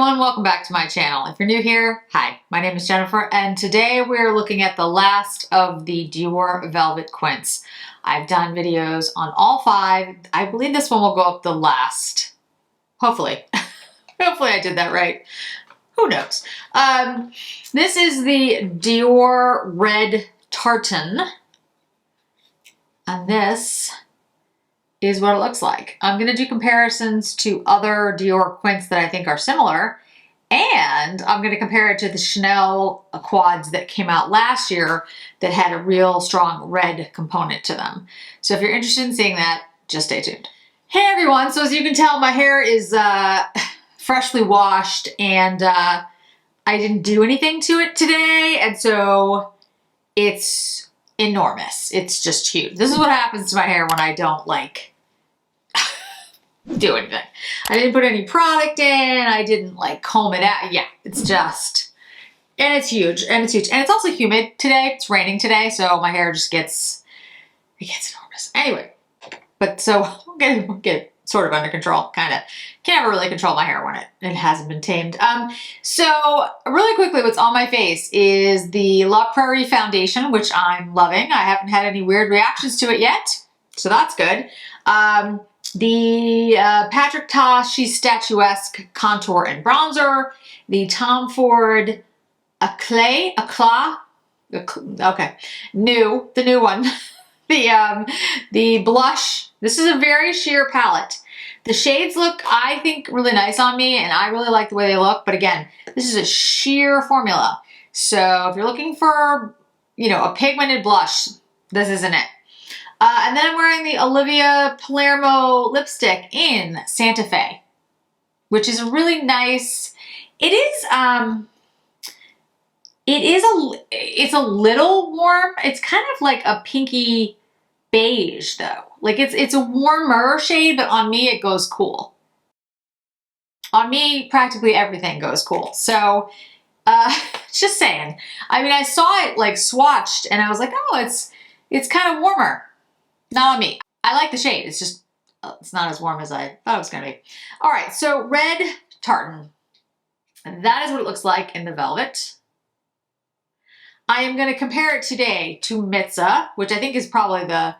everyone, welcome back to my channel. If you're new here, hi, my name is Jennifer and today we're looking at the last of the Dior Velvet quints. I've done videos on all 5. I believe this one will go up the last. Hopefully. Hopefully I did that right. Who knows? This is the Dior Red Tartan. And this is what it looks like. I'm going to do comparisons to other Dior quints that I think are similar, and I'm going to compare it to the Chanel quads that came out last year that had a real strong red component to them. So if you're interested in seeing that, just stay tuned. Hey everyone, so as you can tell, my hair is freshly washed and I didn't do anything to it today, and so it's enormous. It's just huge. This is what happens to my hair when I don't do anything. I didn't put any product in, I didn't comb it out. Yeah, it's just, and it's huge, and it's huge. And it's also humid today. It's raining today, so my hair just gets enormous. Anyway, but so we'll get sort of under control, kind of. Can't ever really control my hair when it hasn't been tamed. So really quickly, what's on my face is the La Prairie foundation, which I'm loving. I haven't had any weird reactions to it yet, so that's good. The Patrick Ta, she's statuesque contour and bronzer. The Tom Ford okay, the new one. The blush. This is a very sheer palette. The shades look, I think, really nice on me, and I really like the way they look. But again, this is a sheer formula. So if you're looking for, a pigmented blush, this isn't it. And then I'm wearing the Olivia Palermo lipstick in Santa Fe, which is a really nice. It's a little warm. It's kind of like a pinky beige though. It's a warmer shade, but on me it goes cool. On me, practically everything goes cool. So, just saying. I mean, I saw it swatched and I was like, oh, it's kind of warmer. Not on me. I like the shade. It's just, it's not as warm as I thought it was going to be. All right, so Red Tartan. And that is what it looks like in the velvet. I am going to compare it today to Mitza, which I think is probably the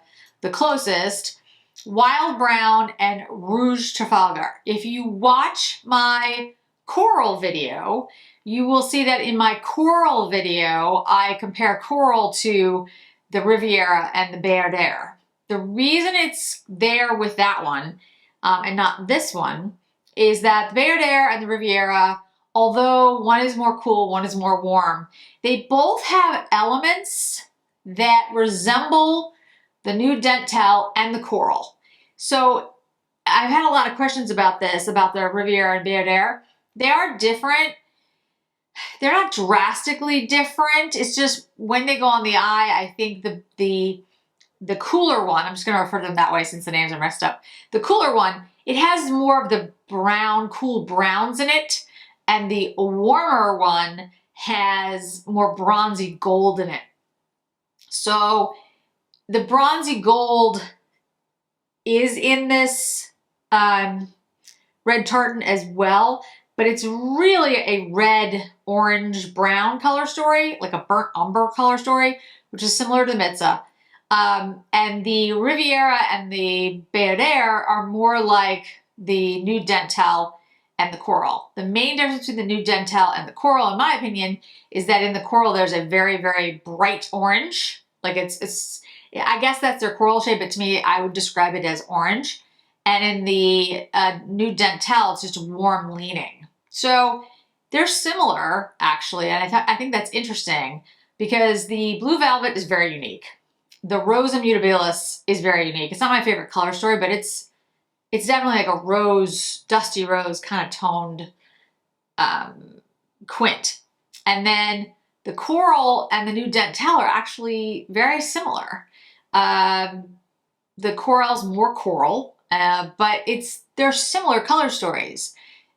closest. Wild Brown and Rouge Trafalgar. If you watch my coral video, you will see that in my coral video, I compare coral to the Riviera and the Bayardere. The reason it's there with that one and not this one is that the Bayardere and the Riviera, although one is more cool, one is more warm, they both have elements that resemble the Nude Dentelle and the coral. So I've had a lot of questions about this, about the Riviera and Bayardere. They are different. They're not drastically different. It's just when they go on the eye, I think the cooler one, I'm just going to refer to them that way since the names are messed up. The cooler one, it has more of the brown, cool browns in it. And the warmer one has more bronzy gold in it. So the bronzy gold is in this Red Tartan as well. But it's really a red, orange, brown color story, like a burnt umber color story, which is similar to Mitza. And the Riviera and the Bayardere are more like the Nude Dentelle and the coral. The main difference between the Nude Dentelle and the coral, in my opinion, is that in the coral there's a very, very bright orange. I guess that's their coral shade, but to me, I would describe it as orange. And in the Nude Dentelle, it's just warm leaning. So they're similar, actually, and I think that's interesting because the Blue Velvet is very unique. The Rose Immutabilis is very unique. It's not my favorite color story, but it's definitely like a rose, dusty rose kind of toned quint. And then the coral and the Nude Dentelle are actually very similar. The coral's more coral, but they're similar color stories.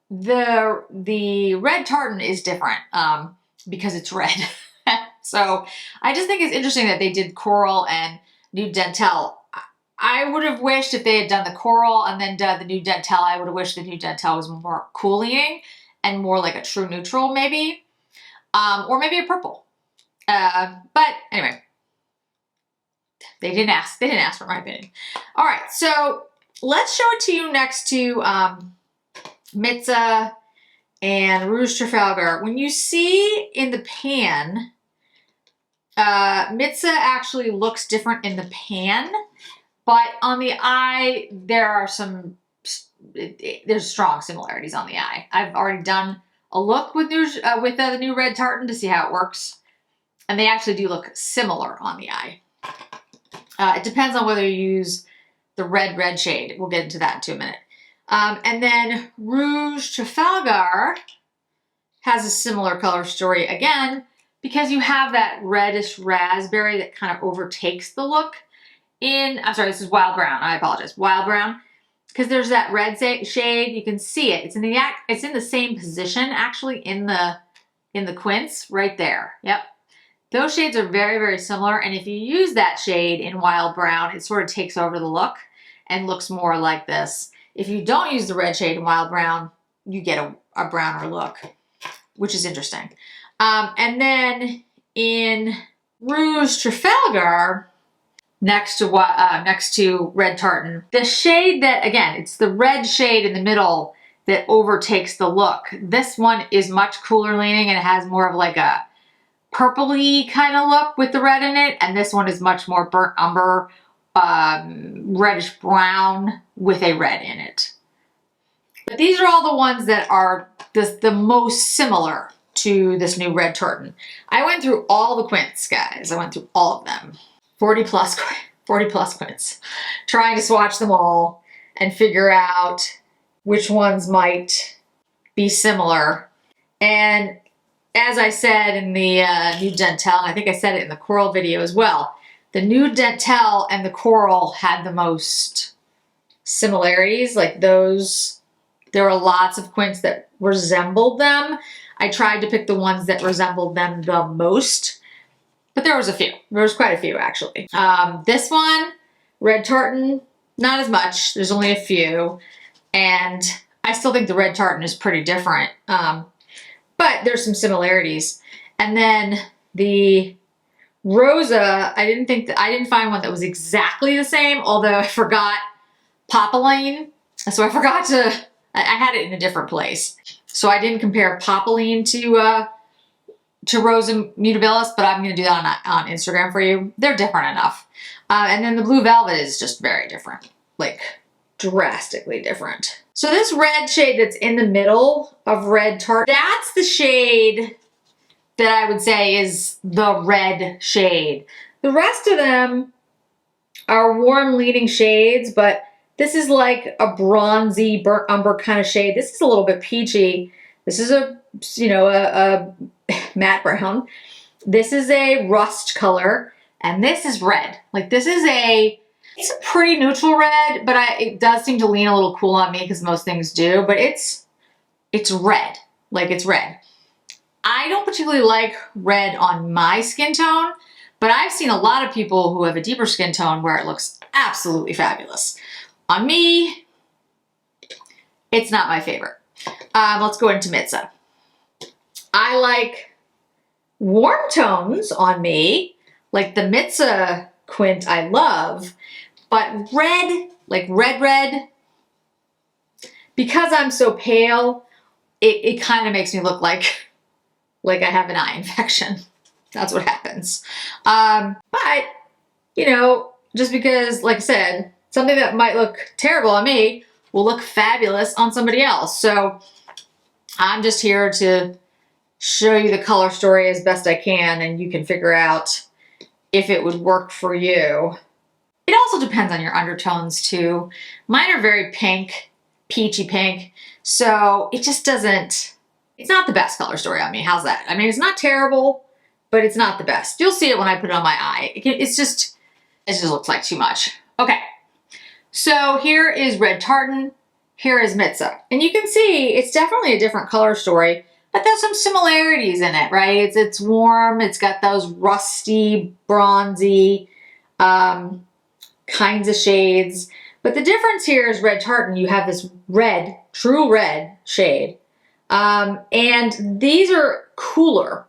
The Red Tartan is different because it's red. So I just think it's interesting that they did coral and Nude Dentelle. I would have wished if they had done the coral and then done the Nude Dentelle, I would have wished the Nude Dentelle was more cool leaning. and more like a true neutral maybe, or maybe a purple. But anyway, they didn't ask for my opinion. All right, so let's show it to you next to Mitza and Rouge Trafalgar. When you see in the pan, Mitza actually looks different in the pan, but on the eye, there's strong similarities on the eye. I've already done a look with the new Red Tartan to see how it works, and they actually do look similar on the eye. It depends on whether you use the red shade. We'll get into that in a minute. And then Rouge Trafalgar has a similar color story again, because you have that reddish raspberry that kind of overtakes the look. I'm sorry, this is Wild Brown. I apologize. Wild Brown. Because there's that red shade. You can see it. It's in the same position actually in the quints right there. Yep. Those shades are very, very similar. And if you use that shade in Wild Brown, it sort of takes over the look and looks more like this. If you don't use the red shade in Wild Brown, you get a browner look, which is interesting. And then in Rouge Trafalgar, next to Red Tartan, the shade that, again, it's the red shade in the middle that overtakes the look. This one is much cooler leaning and it has more of like a purpley kind of look with the red in it. And this one is much more burnt umber, reddish brown with a red in it. But these are all the ones that are the most similar to this new Red Tartan. I went through all the quints, guys. I went through all of them. 40 plus quints. Trying to swatch them all and figure out which ones might be similar. And as I said in the new Dentel, and I think I said it in the coral video as well, the new Dentel and the coral had the most similarities. Like those, there were lots of quints that resembled them. I tried to pick the ones that resembled them the most, but there was a few. There was quite a few actually. This one, Red Tartan, not as much. There's only a few, and I still think the Red Tartan is pretty different. But there's some similarities. And then the Rosa, I didn't find one that was exactly the same, although I forgot Popeline. So I forgot I had it in a different place. So I didn't compare Popeline to Rosa Mutabilis, but I'm gonna do that on Instagram for you. They're different enough. And then the Blue Velvet is just very different, like drastically different. So this red shade that's in the middle of Red Tartan, that's the shade that I would say is the red shade. The rest of them are warm leaning shades, but this is like a bronzy burnt umber kind of shade. This is a little bit peachy. This is a matte brown. This is a rust color, and this is red. Like this is it's a pretty neutral red, but it does seem to lean a little cool on me because most things do, but it's red. Like it's red. I don't particularly like red on my skin tone, but I've seen a lot of people who have a deeper skin tone where it looks absolutely fabulous. On me, it's not my favorite. Let's go into Mitza. I like warm tones on me, like the Mitza quint I love, but red, like red, because I'm so pale, it kind of makes me look like I have an eye infection. That's what happens. But, you know, just because, like I said, something that might look terrible on me will look fabulous on somebody else. So I'm just here to show you the color story as best I can, and you can figure out if it would work for you. It also depends on your undertones too. Mine are very pink, peachy pink, so it just doesn't, it's not the best color story on me. How's that? I mean, it's not terrible, but it's not the best. You'll see it when I put it on my eye. It just looks like too much. Okay, so here is Red Tartan, here is Mitza. And you can see it's definitely a different color story, but there's some similarities in it, right? It's warm, it's got those rusty, bronzy kinds of shades. But the difference here is Red Tartan, you have this red, true red shade And these are cooler.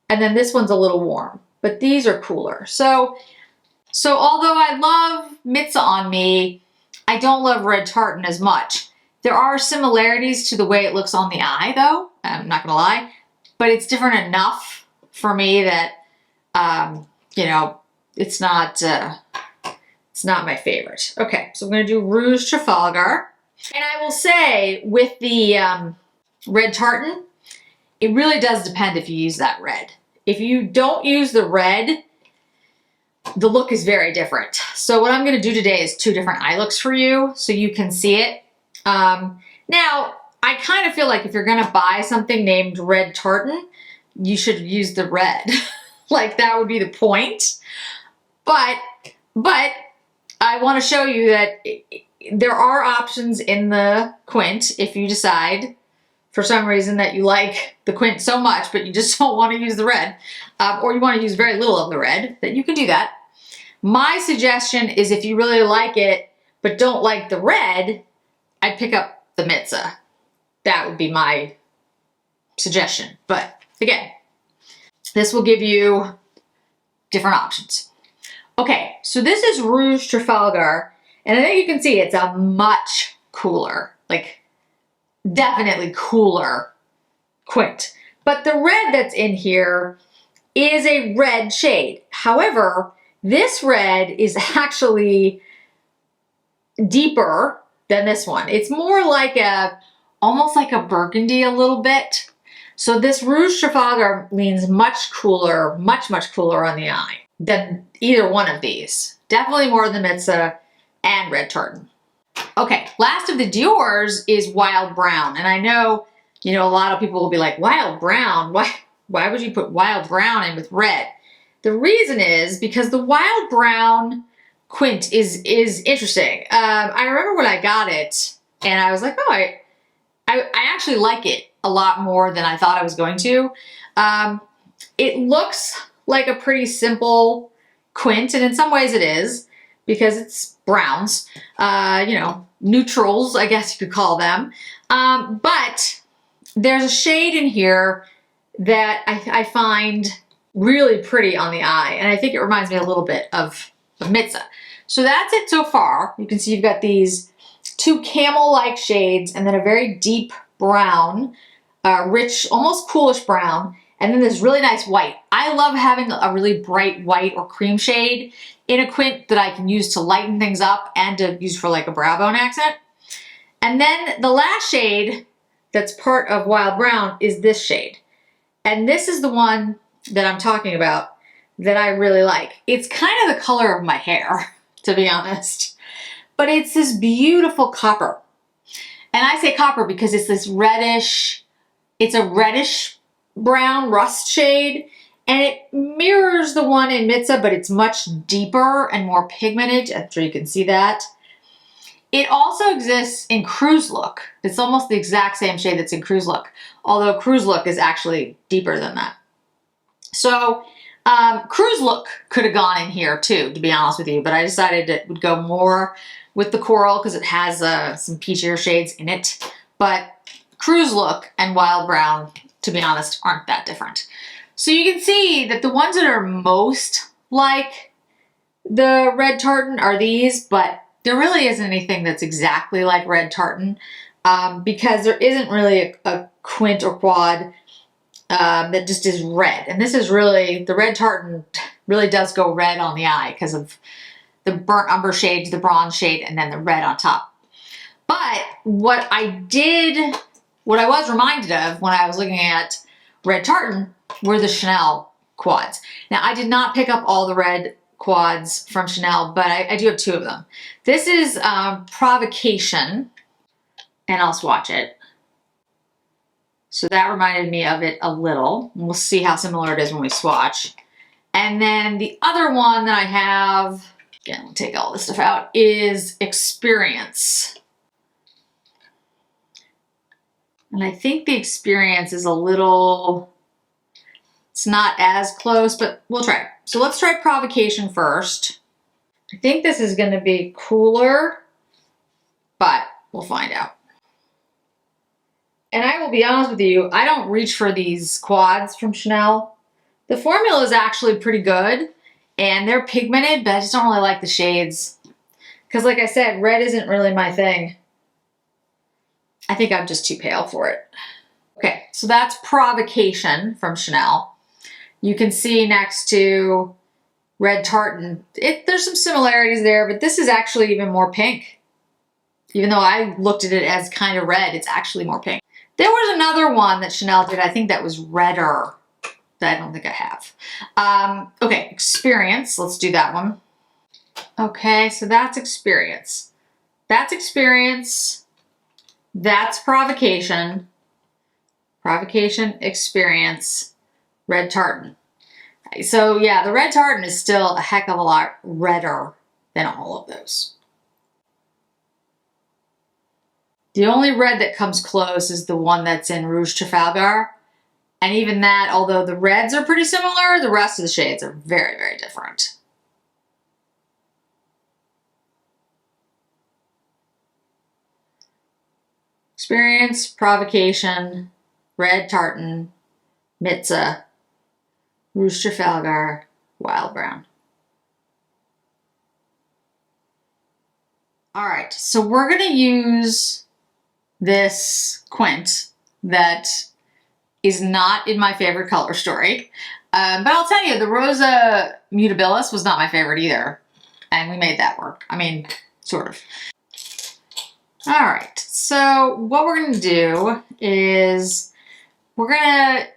And then this one's a little warm, but these are cooler. So although I love Mitza on me, I don't love Red Tartan as much. There are similarities to the way it looks on the eye though, I'm not gonna lie, but it's different enough for me that, you know, it's not my favorite. Okay, so I'm gonna do Rouge Trafalgar. And I will say with the Red Tartan, it really does depend if you use that red. If you don't use the red, the look is very different. So what I'm gonna do today is 2 different eye looks for you so you can see it. Now, I kind of feel like if you're gonna buy something named Red Tartan, you should use the red. Like that would be the point. But I wanna show you that there are options in the quint if you decide for some reason that you like the quint so much, but you just don't want to use the red, or you want to use very little of the red, that you can do that. My suggestion is if you really like it, but don't like the red, I'd pick up the Mitza. That would be my suggestion. But again, this will give you different options. Okay, so this is Rouge Trafalgar, and I think you can see it's a much cooler, like definitely cooler quint. But the red that's in here is a red shade. However, this red is actually deeper than this one. It's more like almost like a burgundy a little bit. So this Rouge Trafalgar leans much cooler, much cooler on the eye than either one of these. Definitely more than Mitza and Red Tartan. Okay, last of the Dior's is Wild Brown. And I know, you know, a lot of people will be like, Wild Brown? Why would you put Wild Brown in with red? The reason is because the Wild Brown quint is interesting. I remember when I got it and I was like, oh, I actually like it a lot more than I thought I was going to. It looks like a pretty simple quint, and in some ways it is, because it's browns, you know, neutrals, I guess you could call them. But there's a shade in here that I find really pretty on the eye, and I think it reminds me a little bit of Mitza. So that's it so far. You can see you've got these 2 camel-like shades, and then a very deep brown, rich, almost coolish brown, and then this really nice white. I love having a really bright white or cream shade in a quint that I can use to lighten things up and to use for like a brow bone accent. And then the last shade that's part of Wild Brown is this shade. And this is the one that I'm talking about that I really like. It's kind of the color of my hair, to be honest. But it's this beautiful copper. And I say copper because it's this reddish, it's a reddish brown rust shade, and it mirrors the one in Mitza, but it's much deeper and more pigmented. I'm sure you can see that. It also exists in Cruise Look. It's almost the exact same shade that's in Cruise Look, although Cruise Look is actually deeper than that. So Cruise Look could have gone in here too, to be honest with you, but I decided it would go more with the coral because it has some peachier shades in it. But Cruise Look and Wild Brown, to be honest, aren't that different. So you can see that the ones that are most like the Red Tartan are these, but there really isn't anything that's exactly like Red Tartan because there isn't really a quint or quad that just is red. And this is really, the Red Tartan really does go red on the eye because of the burnt umber shades, the bronze shade, and then the red on top. But what I was reminded of when I was looking at Red Tartan were the Chanel quads. Now, I did not pick up all the red quads from Chanel, but I do have 2 of them. This is Provocation, and I'll swatch it. So that reminded me of it a little. We'll see how similar it is when we swatch. And then the other one that I have, again, we'll take all this stuff out, is Experience. And I think the Experience is a little, it's not as close, but we'll try. So let's try Provocation first. I think this is going to be cooler, but we'll find out. And I will be honest with you, I don't reach for these quads from Chanel. The formula is actually pretty good and they're pigmented, but I just don't really like the shades. Because like I said, red isn't really my thing. I think I'm just too pale for it. Okay, so that's Provocation from Chanel. You can see next to Red Tartan, there's some similarities there, but this is actually even more pink. Even though I looked at it as kind of red, it's actually more pink. There was another one that Chanel did, I think that was redder, that I don't think I have. Okay, Experience, let's do that one. Okay, so that's Experience. That's Experience. That's Provocation. Provocation, Experience, Red Tartan. So yeah, the Red Tartan is still a heck of a lot redder than all of those. The only red that comes close is the one that's in Rouge Trafalgar. And even that, although the reds are pretty similar, the rest of the shades are very, very different. Experience, Provocation, Red Tartan, Mitza, Rouge Trafalgar, Wild Brown. All right, so we're gonna use this quint that is not in my favorite color story. But I'll tell you, the Rosa Mutabilis was not my favorite either. And we made that work. I mean, sort of. All right, so what we're gonna do is we're gonna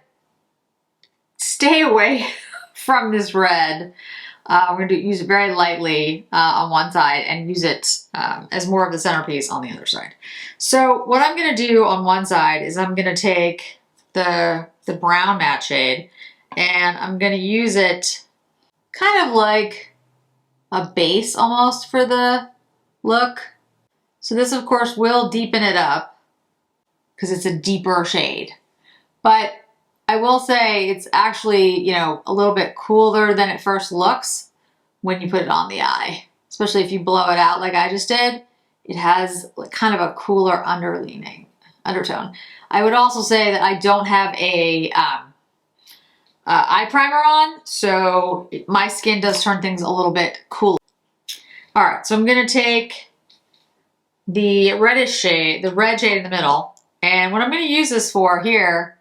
stay away from this red. We're gonna use it very lightly on one side and use it as more of the centerpiece on the other side. So what I'm gonna do on one side is I'm gonna take the brown matte shade and I'm gonna use it kind of like a base almost for the look. So this of course will deepen it up because it's a deeper shade. But I will say it's actually, you know, a little bit cooler than it first looks when you put it on the eye. Especially if you blow it out like I just did. It has kind of a cooler undertone. I would also say that I don't have a eye primer on, so my skin does turn things a little bit cooler. All right, so I'm gonna take the reddish shade, the red shade in the middle, and what I'm gonna use this for here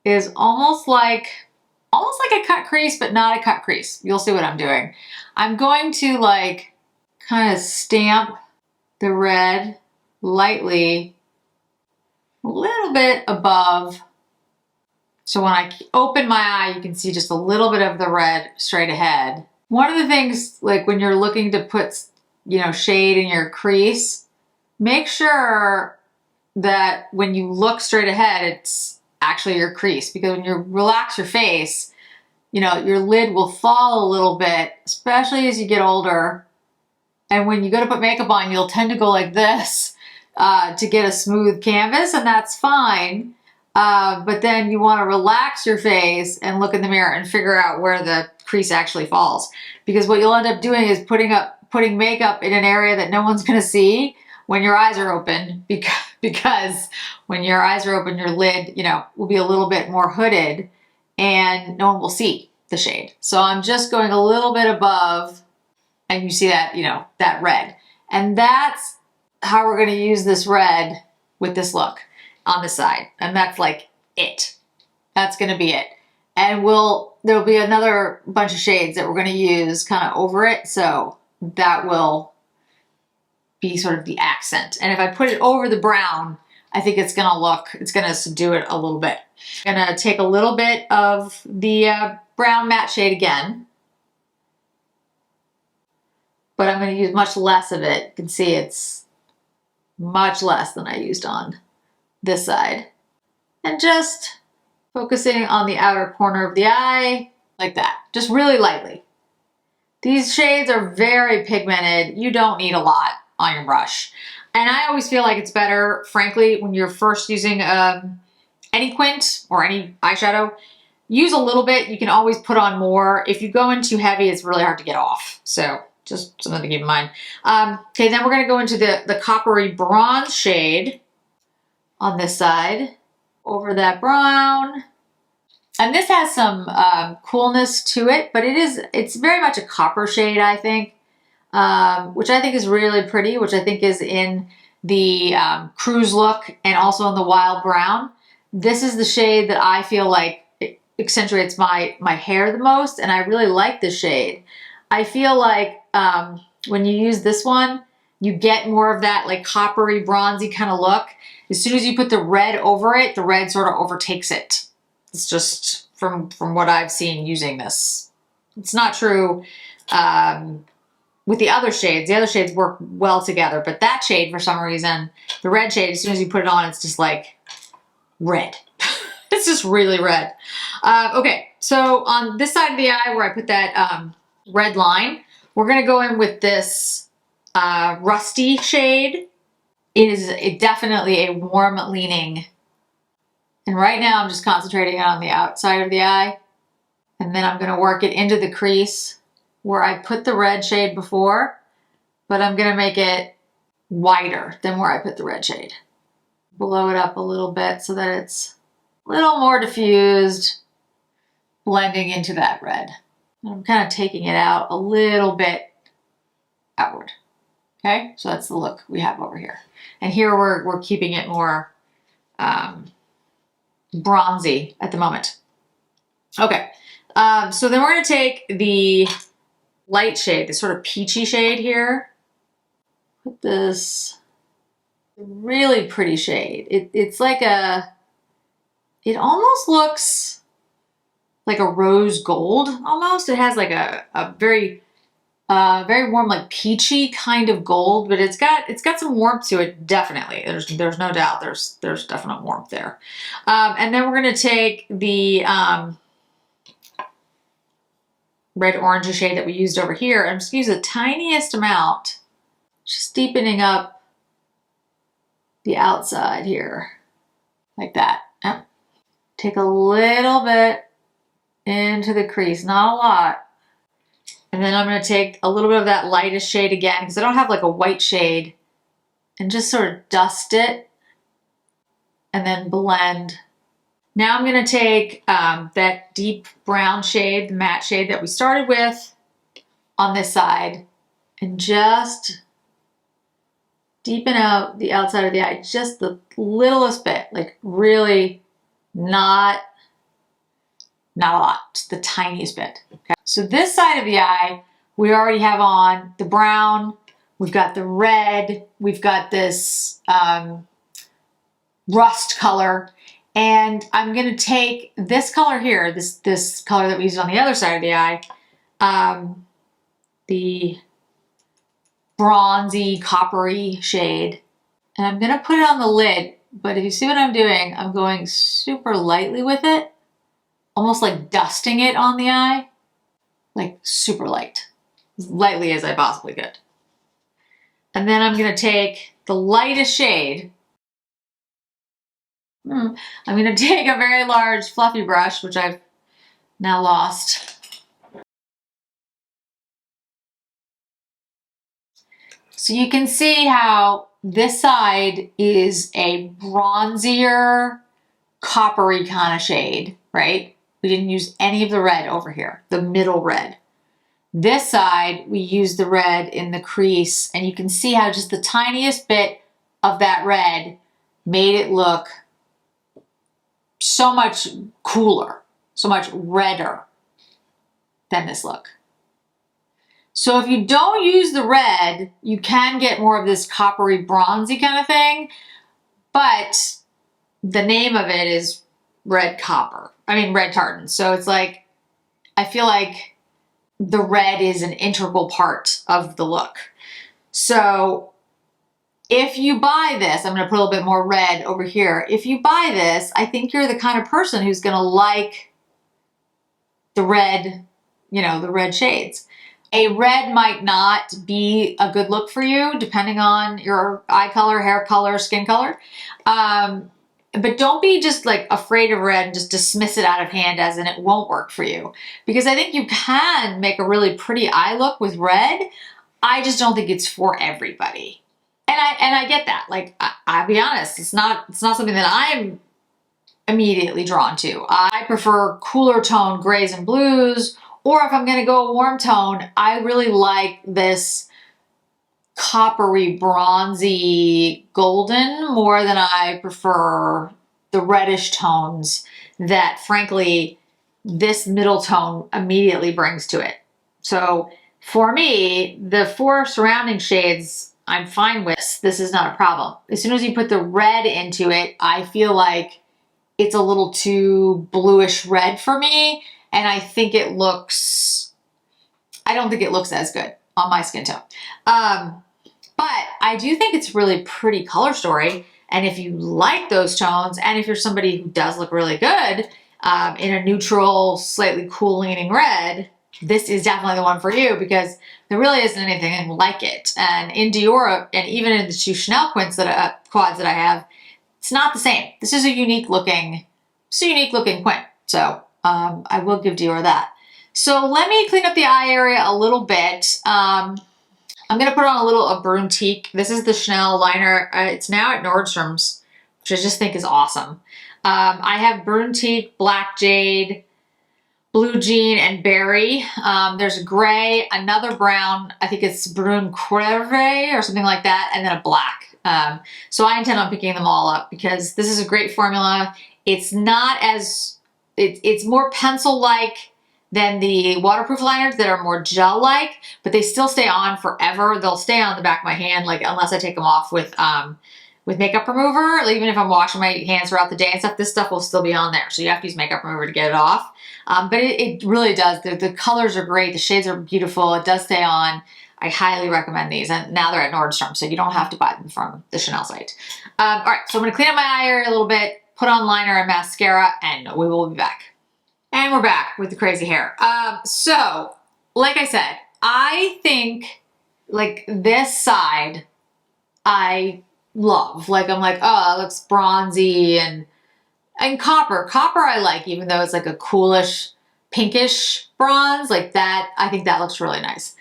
is almost like a cut crease, but not a cut crease. You'll see what I'm doing. I'm going to like kind of stamp the red lightly a little bit above. So when I open my eye, you can see just a little bit of the red straight ahead. One of the things, like when you're looking to put, you know, shade in your crease, make sure that when you look straight ahead, it's actually your crease, because when you relax your face, you know, your lid will fall a little bit, especially as you get older. And when you go to put makeup on, you'll tend to go like this to get a smooth canvas, and that's fine. But then you want to relax your face and look in the mirror and figure out where the crease actually falls. Because what you'll end up doing is putting makeup in an area that no one's going to see when your eyes are open, because when your eyes are open, your lid, you know, will be a little bit more hooded and no one will see the shade. So I'm just going a little bit above, and you see that, you know, that red. And that's how we're going to use this red with this look on the side. And that's like it. That's going to be it. And there'll be another bunch of shades that we're going to use kind of over it. So that will be sort of the accent. And if I put it over the brown, I think it's going to subdue it a little bit. I'm going to take a little bit of the brown matte shade again, but I'm going to use much less of it. You can see it's much less than I used on this side. And just focusing on the outer corner of the eye, like that, just really lightly. These shades are very pigmented. You don't need a lot on your brush. And I always feel like it's better, frankly, when you're first using any quint or any eyeshadow, use a little bit. You can always put on more. If you go in too heavy, it's really hard to get off. So just something to keep in mind. Okay, then we're going to go into the coppery bronze shade on this side. over that brown. And this has some coolness to it, but it's very much a copper shade, I think, which I think is really pretty, which I think is in the cruise look and also in the wild brown. This is the shade that I feel like accentuates my hair the most, and I really like this shade. I feel like when you use this one, you get more of that like coppery, bronzy kind of look. As soon as you put the red over it, the red sort of overtakes it. It's just from what I've seen using this. It's not true with the other shades. The other shades work well together, but that shade, for some reason, the red shade, as soon as you put it on, it's just like red. It's just really red. Okay, so on this side of the eye where I put that red line, we're gonna go in with this rusty shade. It is definitely a warm leaning. And right now I'm just concentrating on the outside of the eye. And then I'm gonna work it into the crease where I put the red shade before, but I'm gonna make it wider than where I put the red shade. Blow it up a little bit so that it's a little more diffused, blending into that red. And I'm kind of taking it out a little bit outward. Okay, so that's the look we have over here. And here we're keeping it more bronzy at the moment. Okay, so then we're gonna take the light shade, this sort of peachy shade here. Put this really pretty shade. It's like it almost looks like a rose gold almost. It has like a very warm, like peachy kind of gold, but it's got some warmth to it, definitely. There's no doubt there's definite warmth there. And then we're gonna take the red orangey shade that we used over here and just use the tiniest amount, just deepening up the outside here, like that. Yep. Take a little bit into the crease, not a lot. And then I'm going to take a little bit of that lightest shade again, because I don't have like a white shade, and just sort of dust it and then blend. Now I'm going to take that deep brown shade, the matte shade that we started with on this side, and just deepen out the outside of the eye just the littlest bit, like really not a lot, just the tiniest bit. Okay. So this side of the eye, we already have on the brown, we've got the red, we've got this rust color, and I'm gonna take this color here, this color that we used on the other side of the eye, the bronzy, coppery shade, and I'm gonna put it on the lid, but if you see what I'm doing, I'm going super lightly with it, almost like dusting it on the eye, like super light, as lightly as I possibly could. And then I'm gonna take the lightest shade. I'm gonna take a very large fluffy brush, which I've now lost. So you can see how this side is a bronzier, coppery kind of shade, right? We didn't use any of the red over here, the middle red. This side, we used the red in the crease, and you can see how just the tiniest bit of that red made it look so much cooler, so much redder than this look. So if you don't use the red, you can get more of this coppery, bronzy kind of thing, but the name of it is red tartan. So it's like, I feel like the red is an integral part of the look. So if you buy this, I'm gonna put a little bit more red over here. If you buy this, I think you're the kind of person who's gonna like the red, the red shades. A red might not be a good look for you, depending on your eye color, hair color, skin color. But don't be just like afraid of red and just dismiss it out of hand as in it won't work for you. Because I think you can make a really pretty eye look with red. I just don't think it's for everybody. And I get that. Like, I'll be honest, it's not something that I'm immediately drawn to. I prefer cooler tone grays and blues, or if I'm going to go a warm tone, I really like this coppery, bronzy, golden more than I prefer the reddish tones that, frankly, this middle tone immediately brings to it. So for me, the 4 surrounding shades, I'm fine with. This is not a problem. As soon as you put the red into it, I feel like it's a little too bluish red for me, and I think it looks, I don't think it looks as good on my skin tone. But I do think it's really pretty color story. And if you like those tones, and if you're somebody who does look really good in a neutral, slightly cool leaning red, this is definitely the one for you, because there really isn't anything like it. And in Dior, and even in the 2 Chanel quads that I have, it's not the same. This is a unique looking quint. So I will give Dior that. So let me clean up the eye area a little bit. I'm going to put on a Bruntique. This is the Chanel liner. It's now at Nordstrom's, which I just think is awesome. I have Bruntique, Black Jade, Blue Jean, and Berry. There's a gray, another brown, I think it's Brun Creve or something like that, and then a black. So I intend on picking them all up because this is a great formula. It's not as, it's more pencil-like than the waterproof liners that are more gel-like, but they still stay on forever. They'll stay on the back of my hand, like unless I take them off with makeup remover. Even if I'm washing my hands throughout the day and stuff, this stuff will still be on there. So you have to use makeup remover to get it off. But it really does. The colors are great. The shades are beautiful. It does stay on. I highly recommend these. And now they're at Nordstrom, so you don't have to buy them from the Chanel site. All right, so I'm going to clean up my eye area a little bit, put on liner and mascara, and we will be back. And we're back with the crazy hair. So, like I said, I think like this side I love. Like I'm like, oh, it looks bronzy and copper. Copper I like, even though it's like a coolish, pinkish bronze. Like that, I think that looks really nice.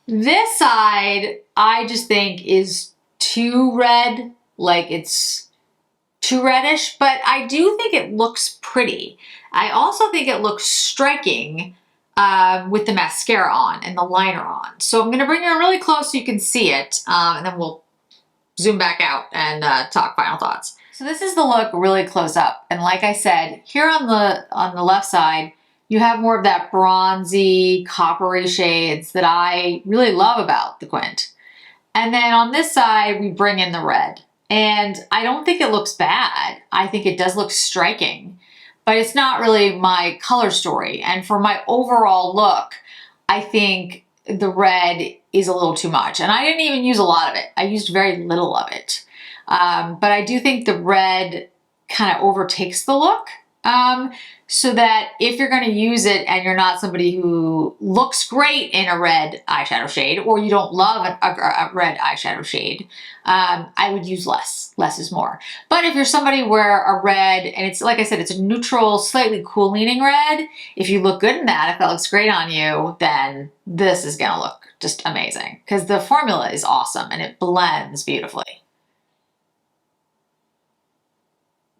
This side, I just think is too red. Like it's too reddish, but I do think it looks pretty. I also think it looks striking with the mascara on and the liner on. So I'm going to bring it really close so you can see it, and then we'll zoom back out and talk final thoughts. So this is the look really close up, and like I said, here on the left side, you have more of that bronzy, coppery shades that I really love about the quint. And then on this side, we bring in the red. And I don't think it looks bad. I think it does look striking, but it's not really my color story. And for my overall look, I think the red is a little too much. And I didn't even use a lot of it. I used very little of it. But I do think the red kind of overtakes the look. So that if you're going to use it and you're not somebody who looks great in a red eyeshadow shade, or you don't love a red eyeshadow shade, I would use less. Less is more. But if you're somebody where a red, and it's like I said, it's a neutral, slightly cool leaning red, if you look good in that, if that looks great on you, then this is going to look just amazing because the formula is awesome and it blends beautifully.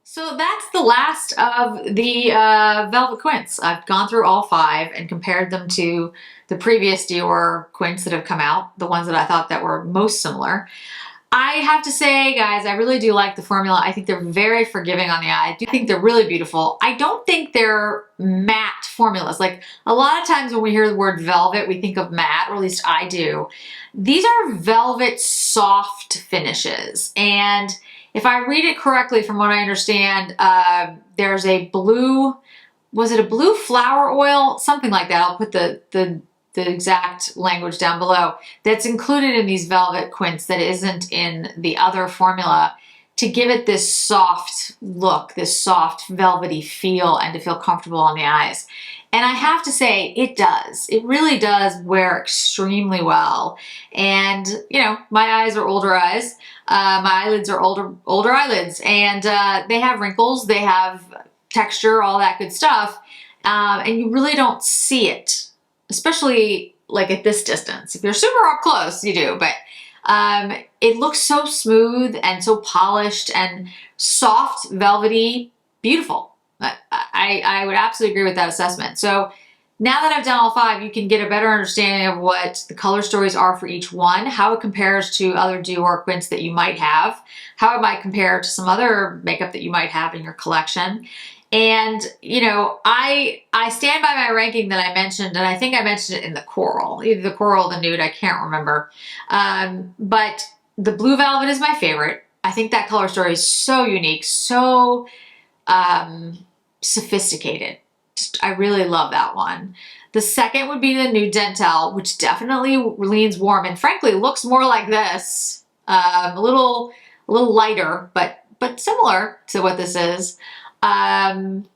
So that's the last of the Velvet quints. I've gone through all 5 and compared them to the previous Dior quints that have come out, the ones that I thought that were most similar. I have to say, guys, I really do like the formula. I think they're very forgiving on the eye. I do think they're really beautiful. I don't think they're matte formulas. Like a lot of times when we hear the word velvet, we think of matte, or at least I do. These are velvet soft finishes, and if I read it correctly, from what I understand, there's a blue, was it a blue flower oil? Something like that. I'll put the exact language down below. That's included in these velvet quints that isn't in the other formula to give it this soft look, this soft velvety feel, and to feel comfortable on the eyes. And I have to say, it does. It really does wear extremely well. And, you know, my eyes are older eyes. My eyelids are older eyelids. And they have wrinkles. They have texture, all that good stuff. And you really don't see it, especially like at this distance. If you're super up close, you do. But it looks so smooth and so polished and soft, velvety. beautiful. I would absolutely agree with that assessment. So now that I've done all 5, you can get a better understanding of what the color stories are for each one, how it compares to other Dior quints that you might have, how it might compare to some other makeup that you might have in your collection. And, you know, I stand by my ranking that I mentioned, and I think I mentioned it in the coral, either the coral or the nude, I can't remember. But the blue velvet is my favorite. I think that color story is so unique, so sophisticated. I really love that one. The second would be the nude dental, which definitely leans warm and frankly looks more like this, a little lighter, but similar to what this is. Then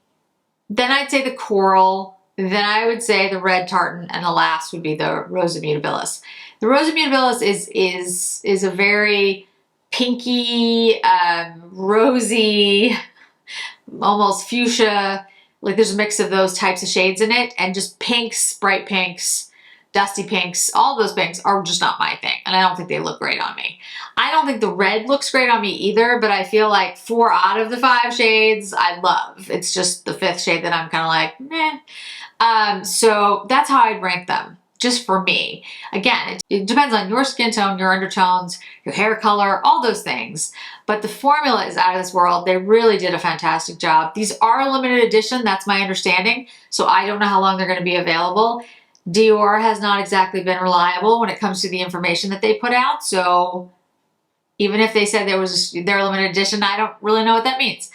I'd say the coral. Then I would say the red tartan, and the last would be the rosa mutabilis. The rosa mutabilis is a very pinky, rosy, almost fuchsia. Like there's a mix of those types of shades in it, and just pinks, bright pinks, dusty pinks, all those pinks are just not my thing, and I don't think they look great on me. I don't think the red looks great on me either, but I feel like 4 out of the 5 shades I love. It's just the 5th shade that I'm kind of like, meh. So that's how I'd rank them, just for me. Again, it depends on your skin tone, your undertones, your hair color, all those things. But the formula is out of this world. They really did a fantastic job. These are a limited edition, that's my understanding. So I don't know how long they're going to be available. Dior has not exactly been reliable when it comes to the information that they put out. So even if they said they're a limited edition, I don't really know what that means.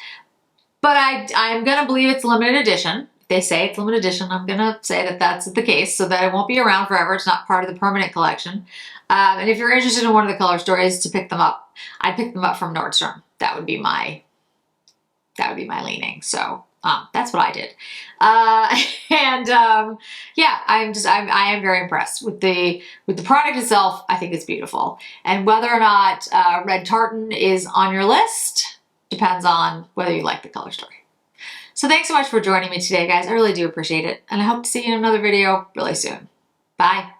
But I'm going to believe it's limited edition. If they say it's limited edition, I'm going to say that that's the case so that it won't be around forever. It's not part of the permanent collection. And if you're interested in one of the color stories to pick them up, I'd pick them up from Nordstrom. That would be my leaning. So that's what I did. Yeah, I am very impressed with the product itself. I think it's beautiful. And whether or not Red Tartan is on your list depends on whether you like the color story. So thanks so much for joining me today, guys. I really do appreciate it. And I hope to see you in another video really soon. Bye.